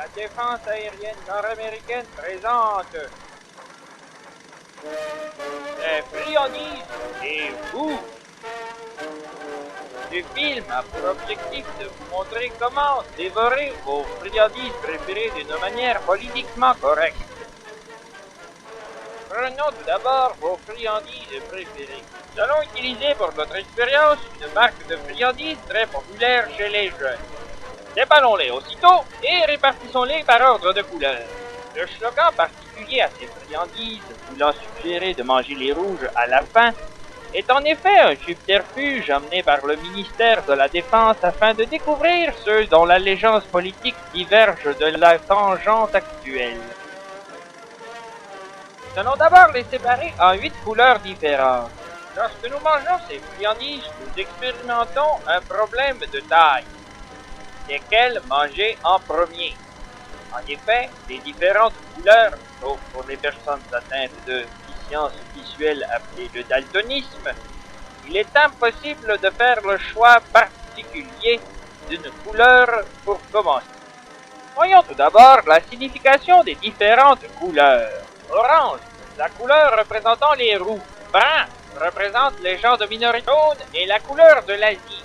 La défense aérienne nord-américaine présente les friandises et vous. Ce film a pour objectif de vous montrer comment dévorer vos friandises préférées d'une manière politiquement correcte. Prenons tout d'abord vos friandises préférées. Nous allons utiliser pour notre expérience une marque de friandises très populaire chez les jeunes. Déballons-les aussitôt et répartissons-les par ordre de couleur. Le slogan particulier à ces friandises, voulant suggérer de manger les rouges à la fin, est en effet un subterfuge amené par le ministère de la Défense afin de découvrir ceux dont l'allégeance politique diverge de la tangente actuelle. Nous allons d'abord les séparer en 8 couleurs différentes. Lorsque nous mangeons ces friandises, nous expérimentons un problème de taille. Lesquelles manger en premier. En effet, les différentes couleurs, sauf pour les personnes atteintes de déficience visuelle appelée le daltonisme, il est impossible de faire le choix particulier d'une couleur pour commencer. Voyons tout d'abord la signification des différentes couleurs. Orange, la couleur représentant les roux. Brun représente les gens de minorité. Jaune est la couleur de l'Asie.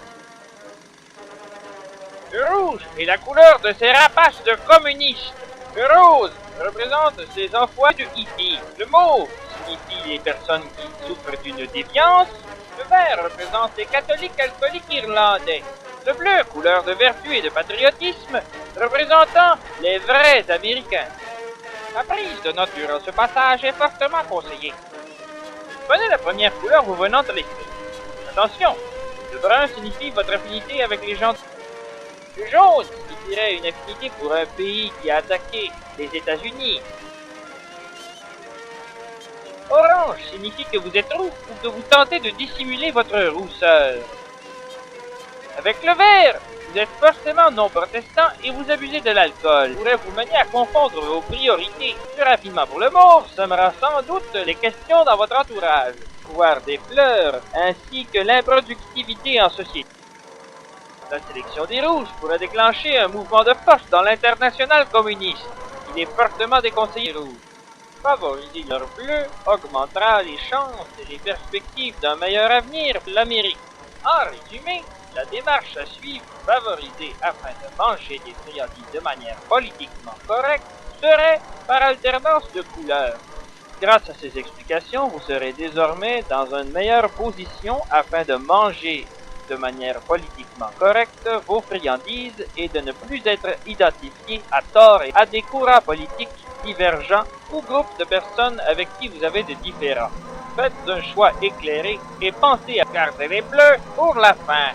Le rouge est la couleur de ces rapaces de communistes. Le rose représente ces enfoirés de hippie. Le mauve signifie les personnes qui souffrent d'une déviance. Le vert représente les catholiques alcooliques irlandais. Le bleu, couleur de vertu et de patriotisme, représentant les vrais Américains. La prise de note durant ce passage est fortement conseillée. Prenez la première couleur vous venant de l'esprit. Attention, le brun signifie votre affinité avec les gens. Le jaune signifierait une affinité pour un pays qui a attaqué les États-Unis. Orange signifie que vous êtes roux ou que vous tentez de dissimuler votre rousseur. Avec le vert, vous êtes forcément non protestant et vous abusez de l'alcool. Pourrait vous mener à confondre vos priorités. Plus rapidement pour le mauve, sera sans doute les questions dans votre entourage, le pouvoir des fleurs, ainsi que l'improductivité en société. La sélection des rouges pourrait déclencher un mouvement de force dans l'international communiste. Il est fortement déconseillé rouge. Favoriser leur bleu augmentera les chances et les perspectives d'un meilleur avenir pour l'Amérique. En résumé, la démarche à suivre favorisée afin de manger des friandises de manière politiquement correcte serait par alternance de couleurs. Grâce à ces explications, vous serez désormais dans une meilleure position afin de manger de manière politiquement correcte vos friandises et de ne plus être identifié à tort et à des courants politiques divergents ou groupes de personnes avec qui vous avez des différends. Faites un choix éclairé et pensez à garder les bleus pour la fin.